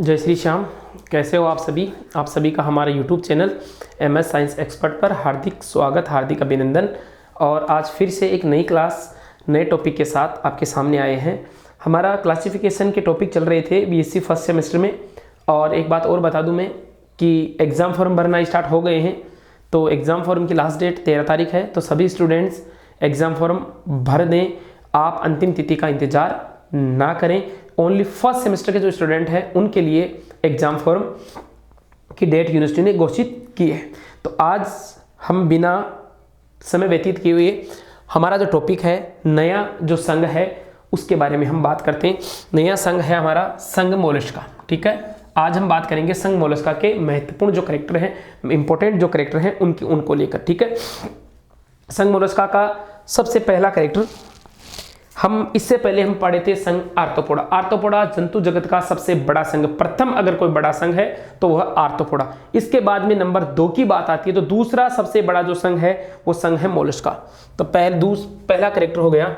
जय श्री श्याम। कैसे हो आप सभी का हमारे YouTube channel MS science expert पर हार्दिक स्वागत, हार्दिक अभिनंदन। और आज फिर से एक नई क्लास नए टॉपिक के साथ आपके सामने आए हैं। हमारा क्लासिफिकेशन के टॉपिक चल रहे थे BSc फर्स्ट सेमेस्टर में। और एक बात और बता दूं मैं कि एग्ज़ाम फॉर्म भरना स्टार्ट हो गए हैं। तो एग्ज़ाम फॉर्म की लास्ट डेट 13 तारीख है। तो सभी स्टूडेंट्स एग्ज़ाम फॉर्म भर दें। आप अंतिम तिथि का इंतज़ार ना करें। ओनली फर्स्ट सेमेस्टर के जो स्टूडेंट हैं उनके लिए एग्ज़ाम फॉर्म की डेट यूनिवर्सिटी ने घोषित की है। तो आज हम बिना समय व्यतीत किए हुए हमारा जो टॉपिक है, नया जो संघ है उसके बारे में हम बात करते हैं। नया संघ है हमारा संघ मोलस्का। ठीक है, आज हम बात करेंगे संघ मोलस्का के महत्वपूर्ण जो करैक्टर हैं, इंपॉर्टेंट जो करैक्टर हैं उनको लेकर। ठीक है, संघ मोलस्का का सबसे पहला करैक्टर, हम इससे पहले हम पढ़े थे संघ आर्थ्रोपोडा। आर्थ्रोपोडा जंतु जगत का सबसे बड़ा संघ, प्रथम अगर कोई बड़ा संघ है तो वह आर्थ्रोपोडा। इसके बाद में नंबर 2 की बात आती है तो दूसरा सबसे बड़ा जो संघ है वो संघ है मोलस्का। तो पहला करैक्टर हो गया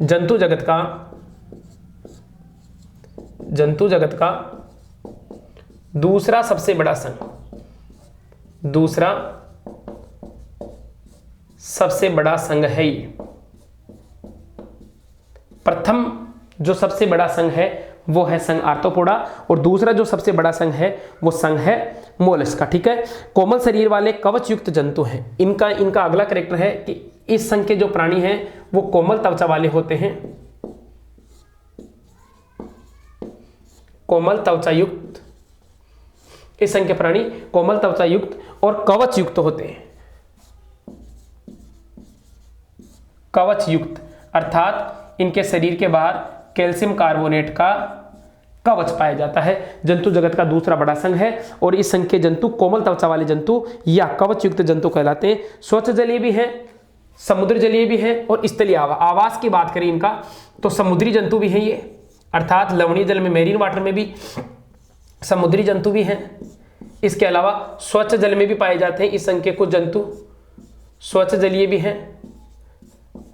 जंतु जगत का दूसरा सबसे बड़ा संघ। दूसरा सबसे बड़ा संघ है ये। प्रथम जो सबसे बड़ा संघ है वो है संघ आर्थ्रोपोडा और दूसरा जो सबसे बड़ा संघ है वो संघ है मोलस्का। ठीक है, कोमल शरीर वाले कवच युक्त जंतु हैं। इनका अगला करैक्टर है कि इस संघ के जो प्राणी हैं वो कोमल त्वचा वाले होते हैं। कोमल त्वचा युक्त, इस संघ के प्राणी कोमल त्वचा युक्त और कवच युक्त होते हैं। कवच युक्त अर्थात इनके शरीर के बाहर कैल्शियम कार्बोनेट का कवच पाया जाता है। जंतु जगत का दूसरा बड़ा संघ है और इस संघ के जंतु कोमल त्वचा वाले जंतु या कवच युक्त जंतु कहलाते हैं। स्वच्छ जलीय भी हैं, समुद्र जलीय भी हैं और स्थलीय आवास की बात करें इनका तो समुद्री जंतु भी हैं ये, अर्थात लवणीय जल में, मेरीन वाटर में भी समुद्री जंतु भी हैं। इसके अलावा स्वच्छ जल में भी पाए जाते हैं इस संघ के कुछ जंतु, स्वच्छ जलीय भी हैं।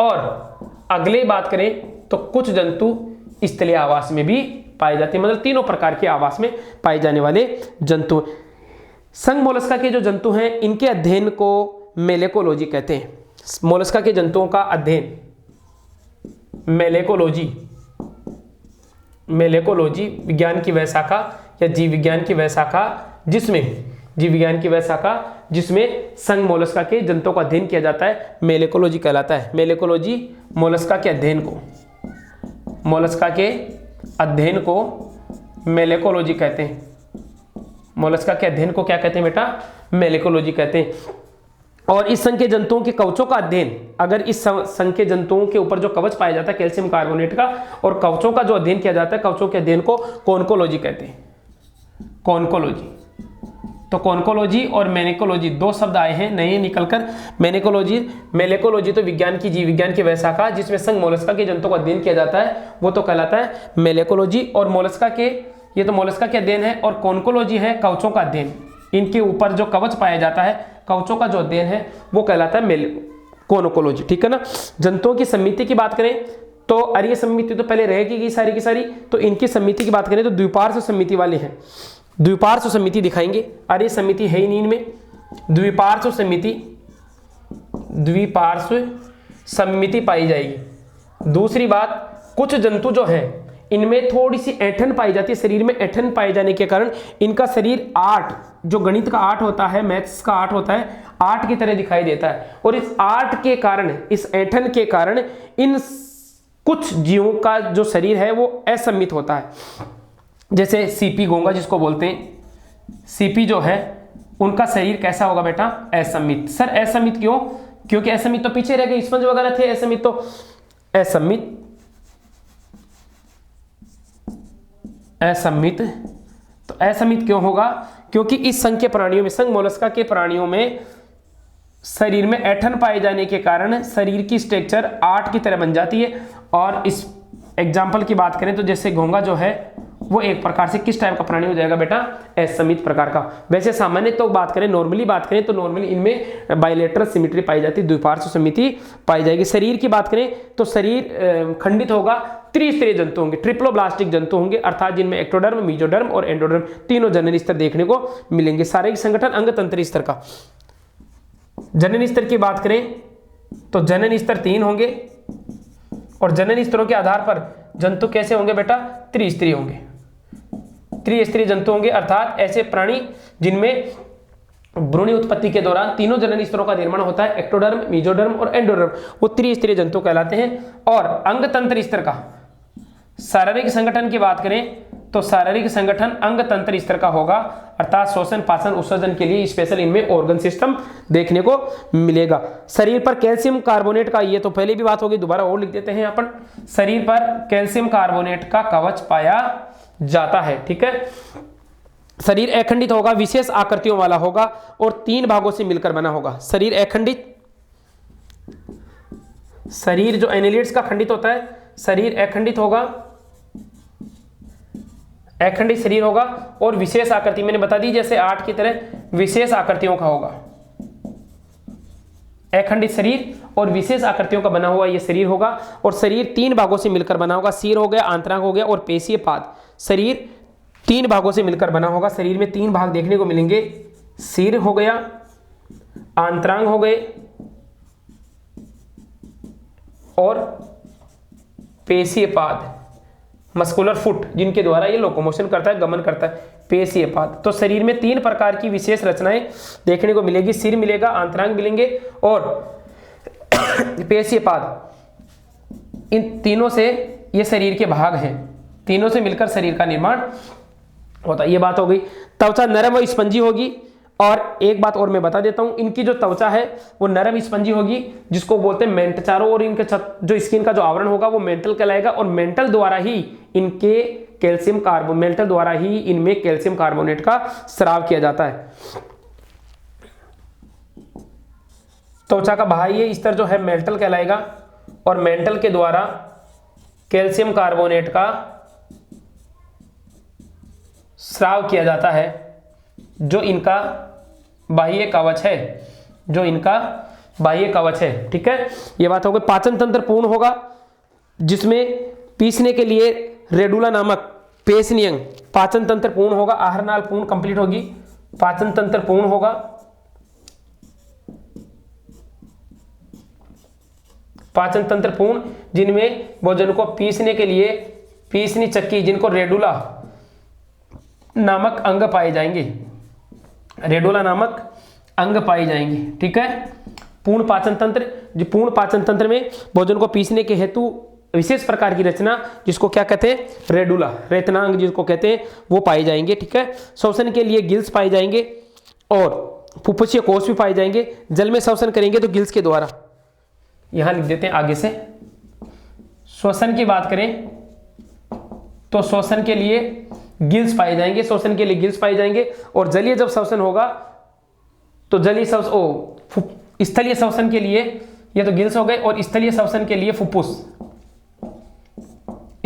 और अगले बात करें तो कुछ जंतु स्थलीय आवास में भी पाए जाते हैं, मतलब तीनों प्रकार के आवास में पाए जाने वाले जंतु। संघ मोलस्का के जो जंतु हैं इनके अध्ययन को मेलेकोलॉजी कहते हैं। मोलस्का के जंतुओं का अध्ययन मेलेकोलॉजी विज्ञान की वह शाखा या जीव विज्ञान की वह शाखा जिसमें संघ मोलस्का के जंतुओं का अध्ययन किया जाता है, मेलेकोलॉजी कहलाता है। मेलेकोलॉजी मोलस्का के अध्ययन को मेलेकोलॉजी कहते हैं। मोलस्का के अध्ययन को क्या कहते हैं बेटा? मेलेकोलॉजी कहते हैं। और इस संघ के जंतुओं के कवचों का अध्ययन, अगर इस संघ के जंतुओं के ऊपर जो कवच पाया जाता है कैल्शियम कार्बोनेट का, और कवचों का जो अध्ययन किया जाता है, कवचों के अध्ययन को कोन्कोलॉजी कहते हैं। कोन्कोलॉजी, तो कोन्कोलॉजी और मेलेकोलॉजी दो शब्द आए हैं नए निकलकर। मेलेकोलॉजी तो विज्ञान की जीव विज्ञान की वह शाखा जिसमें संघ मोलस्का के जंतुओं का अध्ययन किया जाता है वो तो कहलाता है मेलेकोलॉजी। और मोलस्का के, ये तो मोलस्का के अध्ययन है, और कोन्कोलॉजी है कवचों का अध्ययन। इनके ऊपर जो कवच पाया जाता है, कवचों का जो अध्ययन है वो कहलाता है कोन्कोलॉजी। ठीक है ना। जंतुओं की समिति की बात करें तो अरीय समिति तो पहले रहेगी सारी की सारी, तो इनकी समिति की बात करें तो द्विपार्श्व समिति वाले हैं। द्विपार्श्व समिति दिखाएंगे, अरे समिति है ही नहीं इनमें। द्विपार्श्व समिति पाई जाएगी। दूसरी बात, कुछ जंतु जो है इनमें थोड़ी सी ऐंठन पाई जाती है, शरीर में ऐंठन पाए जाने के कारण इनका शरीर 8, जो गणित का 8 होता है, मैथ्स का 8 होता है, 8 की तरह दिखाई देता है। और इस 8 के कारण, इस ऐंठन के कारण इन कुछ जीवों का जो शरीर है वो असममित होता है। जैसे सीपी घोंगा जिसको बोलते हैं, सीपी जो है उनका शरीर कैसा होगा बेटा? असममित। सर असममित क्यों? क्योंकि असममित तो पीछे रह गए, स्पंज वगैरह थे, असममित तो असममित क्यों होगा? क्योंकि इस संघ के प्राणियों में, संघ मोलस्का के प्राणियों में शरीर में ऐंठन पाए जाने के कारण शरीर की स्ट्रक्चर 8 की तरह बन जाती है। और इस एग्जाम्पल की बात करें तो जैसे घोंगा जो है वो एक प्रकार से किस टाइप का प्राणी हो जाएगा बेटा, असमित प्रकार का। वैसे सामान्य तो बात करें, नॉर्मली बात करें तो नॉर्मली इनमें बाइलेटरल सिमेट्री पाई जाती है, द्विपार्श्व समिति पाई जाएगी। शरीर की बात करें तो शरीर खंडित होगा, त्रिस्तरीय जंतु होंगे, ट्रिप्लोब्लास्टिक जंतु होंगे, अर्थात जिनमें एक्टोडर्म, मेसोडर्म और एंडोडर्म तीनों जनन स्तर देखने को मिलेंगे। शारीरिक संगठन अंग तंत्र स्तर का, जनन स्तर की बात करें तो जनन स्तर 3 होंगे और जनन स्तरों के आधार पर जंतु कैसे होंगे बेटा, त्रिस्तरीय होंगे, त्रिस्तरीय जंतु होंगे, अर्थात ऐसे प्राणी जिनमें भ्रूण उत्पत्ति के दौरान तीनों जनन स्तरों का निर्माण होता है, एक्टोडर्म, मेसोडर्म और एंडोडर्म, वो त्रिस्तरीय जंतु कहलाते हैं। और अंग तंत्र स्तर का शारीरिक संगठन की बात करें तो शारीरिक संगठन अंग तंत्र स्तर का होगा, अर्थात शोषण, पाचन, उत्सर्जन के लिए स्पेशल इनमें ऑर्गन सिस्टम देखने को मिलेगा। शरीर पर कैल्शियम कार्बोनेट का, ये तो पहले भी बात होगी, दोबारा और लिख देते हैं अपन, शरीर पर कैल्शियम कार्बोनेट का कवच पाया जाता है। ठीक है, शरीर अखंडित होगा, विशेष आकृतियों वाला होगा और 3 भागों से मिलकर बना होगा। शरीर अखंडित, शरीर जो एनेलिड्स का खंडित होता है, शरीर अखंडित होगा, अखंडित शरीर होगा और विशेष आकृति, मैंने बता दी जैसे 8 की तरह विशेष आकृतियों का होगा। अखंडित शरीर और विशेष आकृतियों का बना हुआ यह शरीर होगा और शरीर 3 भागों से मिलकर बना होगा, सिर हो गया, आंतरांग हो गया और पेशीय पाद। शरीर 3 भागों से मिलकर बना होगा, शरीर में 3 भाग देखने को मिलेंगे, सिर हो गया, आंतरांग हो गए और पेशीय पाद, मस्कुलर फुट, जिनके द्वारा ये लोकोमोशन करता है, गमन करता है, पेशीय पाद। तो शरीर में 3 प्रकार की विशेष रचनाएं देखने को मिलेगी, सिर मिलेगा, आंतरांग मिलेंगे और पेशीय पाद। इन तीनों से ये शरीर के भाग हैं, तीनों से मिलकर शरीर का निर्माण होता है। ये बात हो गई। त्वचा नरम और स्पंजी होगी और एक बात और मैं बता देता हूं, इनकी जो त्वचा है वो नरम स्पंजी होगी, जिसको बोलते हैं मेंट, चारों ओर इनके जो स्किन का जो आवरण होगा वो मेंटल कहलाएगा और मेंटल द्वारा ही इनके कैल्शियम कार्बो, मेंटल द्वारा ही इनमें कैल्शियम कार्बोनेट का स्राव किया जाता है। त्वचा का बाह्य स्तर जो है मेंटल कहलाएगा और मेंटल के द्वारा कैल्शियम कार्बोनेट का स्राव किया जाता है, जो इनका बाह्य कवच है, जो इनका बाह्य कवच है। ठीक है, ये बात हो गई। पाचन तंत्र पूर्ण होगा, जिसमें पीसने के लिए रेडुला नामक पेशनी अंग, पाचन तंत्र पूर्ण होगा, आहार नाल पूर्ण कंप्लीट होगी, पाचन तंत्र पूर्ण होगा, पाचन तंत्र पूर्ण, जिनमें भोजन को पीसने के लिए पीसनी चक्की, जिनको रेडुला नामक अंग पाए जाएंगे, रेडुला नामक अंग पाए जाएंगे। ठीक है, पूर्ण पाचन तंत्र, जो पूर्ण पाचन तंत्र में भोजन को पीसने के हेतु विशेष प्रकार की रचना, जिसको क्या कहते हैं, रेडुला, रेतनांग जिसको कहते हैं, वो पाए जाएंगे। ठीक है, श्वसन के लिए गिल्स पाए जाएंगे और फुफ्फुसीय कोष भी पाए जाएंगे। जल में श्वसन करेंगे तो गिल्स के द्वारा, यहां लिख देते हैं आगे से। श्वसन की बात करें तो श्वसन के लिए गिल्स पाए जाएंगे, श्वसन के लिए गिल्स पाए जाएंगे और जलीय जब श्वसन होगा तो जलीय श्वसन, स्थलीय श्वसन के लिए ये तो गिल्स हो गए और स्थलीय श्वसन के लिए फुफ्फुस,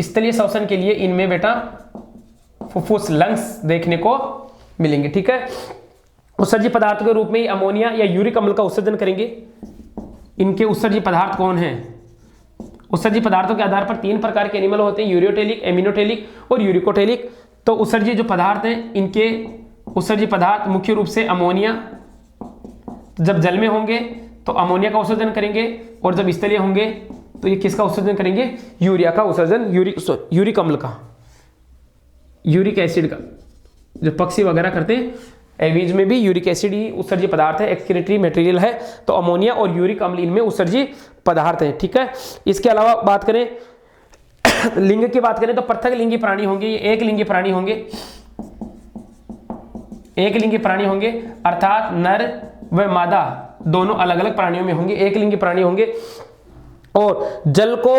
स्थलीय श्वसन के लिए इनमें बेटा फुफ्फुस, लंग्स देखने को मिलेंगे। ठीक है, उत्सर्जी पदार्थ के रूप में अमोनिया या यूरिक अम्ल का उत्सर्जन करेंगे। इनके उत्सर्जी पदार्थ कौन हैं? उत्सर्जी पदार्थों के आधार पर 3 प्रकार के एनिमल होते हैं, यूरियोटेलिक, एमिनोटेलिक और यूरिकोटेलिक। तो उत्सर्जी जो पदार्थ हैं, इनके उत्सर्जी पदार्थ मुख्य रूप से अमोनिया, जब जल में होंगे तो अमोनिया का उत्सर्जन करेंगे और जब स्थलीय होंगे तो ये किसका उत्सर्जन करेंगे, यूरिया का उत्सर्जन, यूरिक अम्ल का, यूरिक एसिड का, जो पक्षी वगैरह करते हैं। एवीज में भी यूरिक एसिड ही उत्सर्जी पदार्थ है, एक्सक्रीटरी मटेरियल है। तो अमोनिया और यूरिक अम्ल इनमें उत्सर्जी पदार्थ है। ठीक है, इसके अलावा बात करें लिंग की बात करें तो पृथक लिंगी प्राणी होंगे, ये एक लिंगी प्राणी होंगे, एक लिंगी प्राणी होंगे, अर्थात नर व मादा दोनों अलग अलग प्राणियों में होंगे, एक लिंगी प्राणी होंगे। और जल को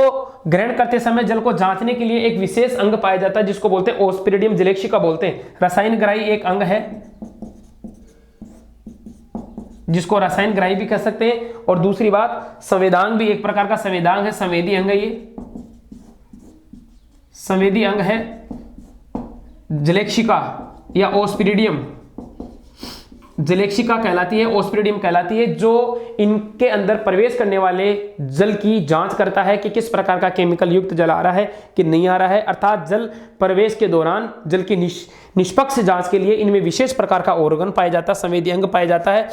ग्रहण करते समय जल को जांचने के लिए एक विशेष अंग पाया जाता है, जिसको बोलते हैं ओस्पिरिडियम जलेक्सी का बोलते हैं। रसायन ग्राही एक अंग है, जिसको रसायन ग्राही भी कह सकते हैं। और दूसरी बात, संवेदांग भी एक प्रकार का संवेदांग है, संवेदी अंग है, ये संवेदी अंग है। जलेक्शिका या ओस्पिरिडियम, जलेक्शिका कहलाती है, ओस्पिरिडियम कहलाती है, जो इनके अंदर प्रवेश करने वाले जल की जांच करता है कि किस प्रकार का केमिकल युक्त जल आ रहा है कि नहीं आ रहा है। अर्थात जल प्रवेश के दौरान जल की निष्पक्ष जांच के लिए इनमें विशेष प्रकार का ऑर्गन पाया जाता है, संवेदी अंग पाया जाता है,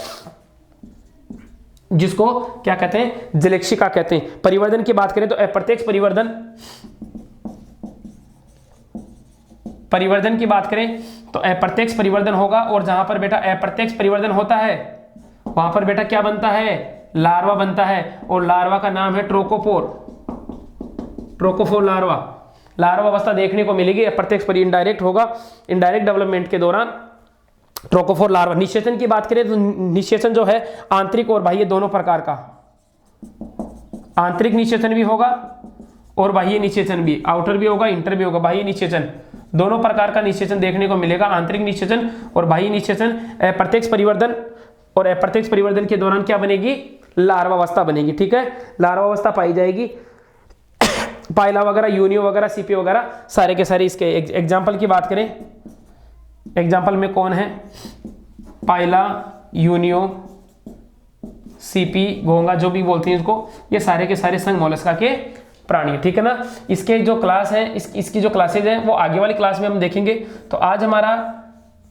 जिसको क्या कहते हैं, जलेक्शिका कहते हैं। परिवर्धन की बात करें तो अप्रत्यक्ष परिवर्धन की बात करें तो अप्रत्यक्ष परिवर्धन होगा, और जहां पर बेटा अप्रत्यक्ष परिवर्धन होता है वहां पर बेटा क्या बनता है, लार्वा बनता है, और लार्वा का नाम है ट्रोकोफोर लार्वा। लार्वा अवस्था देखने को मिलेगी, अप्रत्यक्ष पर इनडायरेक्ट होगा, इनडायरेक्ट डेवलपमेंट के दौरान ट्रोकोफोर लार्वा। निषेचन की बात करें तो निषेचन जो है आंतरिक और बाह्य दोनों प्रकार का, आंतरिक निषेचन भी होगा और बाह्य निषेचन भी, आउटर भी होगा इंटर भी होगा, बाह्य निषेचन दोनों प्रकार का निषेचन देखने को मिलेगा, आंतरिक निषेचन और बाह्य निषेचन। अप्रत्यक्ष परिवर्धन और अप्रत्यक्ष परिवर्धन के दौरान क्या बनेगी, लार्वा अवस्था बनेगी, ठीक है, लार्वा अवस्था पाई जाएगी। पाइला वगैरह, यूनियो वगैरह, सीपी वगैरह सारे के सारे इसके एग्जाम्पल की बात करें, एग्जाम्पल में कौन है, पाइला, यूनियो, सीपी, घोंगा जो भी बोलते हैं इसको, ये सारे के सारे संघ मोलस्का के प्राणी, ठीक है ना। इसके जो क्लास है, इसकी जो क्लासेज हैं वो आगे वाली क्लास में हम देखेंगे। तो आज हमारा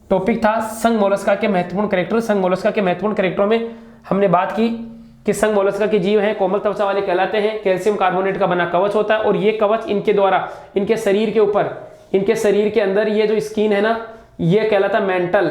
टॉपिक था संघ मोलस्का के महत्वपूर्ण कैरेक्टर। संघ मोलस्का के महत्वपूर्ण कैरेक्टरों में हमने बात की कि संघ मोलस्का के जीव हैं, कोमल त्वचा वाले कहलाते हैं, कैल्शियम कार्बोनेट का बना कवच होता है, और ये कवच इनके द्वारा इनके शरीर के ऊपर, इनके शरीर के अंदर ये जो स्किन है ना, ये कहलाता है मेंटल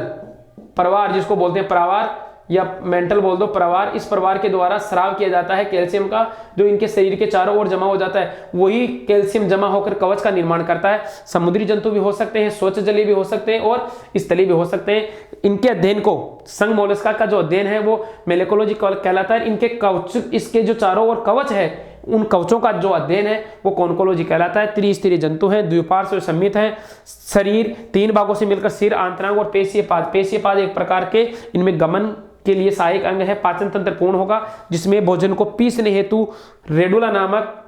प्रवार, जिसको बोलते हैं प्रवार या मेंटल बोल दो, प्रवार। इस प्रवार के द्वारा स्राव किया जाता है कैल्शियम का, जो इनके शरीर के चारों ओर जमा हो जाता है, वही कैल्शियम जमा होकर कवच का निर्माण करता है। समुद्री जंतु भी हो सकते हैं, स्वच्छ जलीय भी हो सकते हैं, और स्थलीय भी हो सकते हैं। इनके अध्ययन को, संघ मोलस्का का जो अध्ययन है वो मेलेकोलॉजी कहलाता है। इनके कवच, इसके जो चारों ओर कवच है, उन कवचों का जो अध्ययन है वो कॉन्कोलॉजी कहलाता है। त्रिस्तरीय जंतु हैं, द्विपार्श्व सममित हैं, शरीर 3 भागों से मिलकर सिर, आंतरांग और पेशीय पाद। पेशीय पाद एक प्रकार के इनमें गमन के लिए सहायक अंग है। पाचन तंत्र पूर्ण होगा, जिसमें भोजन को पीसने हेतु रेडुला नामक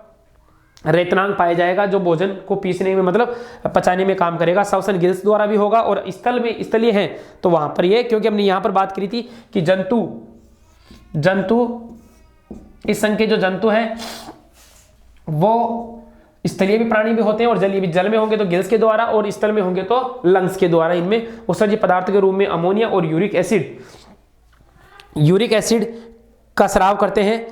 रेतनांग पाया जाएगा, जो भोजन को पीसने में मतलब पचाने में काम करेगा। श्वसन गिल्स द्वारा भी होगा, और स्थल में, स्थलीय है तो वहां पर ये, क्योंकि हमने यहां पर बात करी थी कि जंतु इस संघ के जो जंतु हैं वो स्थलीय भी प्राणी भी होते हैं और जलीय भी। जल में होंगे तो गिल्स के द्वारा, और स्थल में होंगे तो लंग्स के द्वारा। इनमें उत्सर्जित पदार्थ के रूप में अमोनिया और यूरिक एसिड का स्राव करते हैं,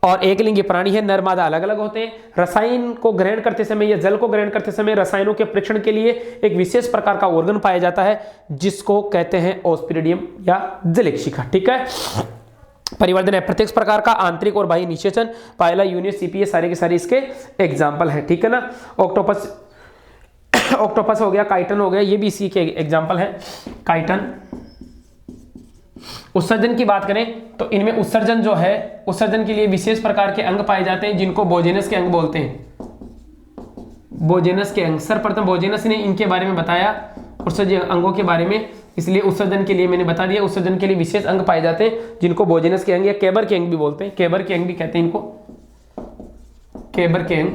और एक लिंगी प्राणी है, नर मादा अलग अलग होते हैं। रसायन को ग्रहण करते समय या जल को ग्रहण करते समय रसायनों के परीक्षण के लिए एक विशेष प्रकार का ऑर्गन पाया जाता है, जिसको कहते हैं ओस्पिरिडियम या जलेक्शिका, ठीक है। परिवर्धन है प्रत्यक्ष प्रकार का, आंतरिक और बाह्य निषेचन, पाइला, यूनियो, सीपी, सारे के सारे इसके एग्जाम्पल है, ठीक है ना। ऑक्टोपस हो गया, काइटन हो गया, ये भी इसी के एग्जाम्पल है, काइटन। उत्सर्जन की बात करें तो इनमें उत्सर्जन जो है, उत्सर्जन के लिए विशेष प्रकार के अंग पाए जाते हैं, जिनको बोजेनस के अंग बोलते हैं। बोजेनस के अंग, सर्वप्रथम बोजेनस ने इनके बारे में बताया, उत्सर्जन अंगों के बारे में, इसलिए उत्सर्जन के लिए मैंने बता दिया। उत्सर्जन के लिए विशेष अंग पाए जाते हैं, जिनको बोजेनस के अंग या केबर के अंग भी बोलते हैं, केबर के अंग भी कहते हैं इनको, केबर के अंग।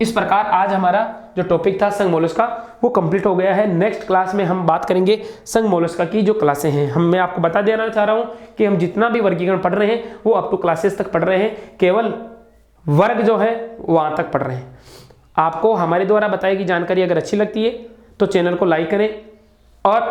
इस प्रकार आज हमारा जो टॉपिक था संघ मोलस्का वो कंप्लीट हो गया है। नेक्स्ट क्लास में हम बात करेंगे संघ मोलस्का की जो क्लासें हैं। मैं आपको बता देना चाह रहा हूं कि हम जितना भी वर्गीकरण पढ़ रहे हैं वो अप टू क्लासेस तक पढ़ रहे हैं, केवल वर्ग जो है वहां तक पढ़ रहे हैं। आपको हमारे द्वारा बताई गई जानकारी अगर अच्छी लगती है तो चैनल को लाइक करें और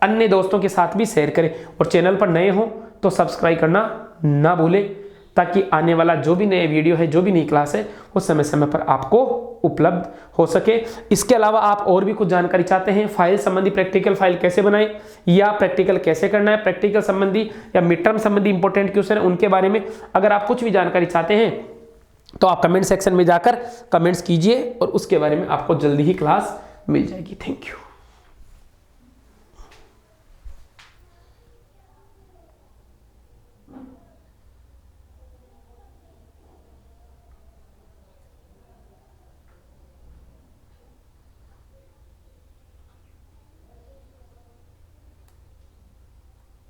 अन्य दोस्तों के साथ भी शेयर करें, और चैनल पर नए हो तो सब्सक्राइब करना ना भूलें, ताकि आने वाला जो भी नए वीडियो है, जो भी नई क्लास है, वो समय समय पर आपको उपलब्ध हो सके। इसके अलावा आप और भी कुछ जानकारी चाहते हैं, फाइल संबंधी प्रैक्टिकल फाइल कैसे बनाएं, या प्रैक्टिकल कैसे करना है, प्रैक्टिकल संबंधी या मिड टर्म संबंधी इंपॉर्टेंट क्वेश्चन है उनके बारे में अगर आप कुछ भी जानकारी चाहते हैं तो आप कमेंट सेक्शन में जाकर कमेंट्स कीजिए, और उसके बारे में आपको जल्दी ही क्लास मिल जाएगी। Thank you.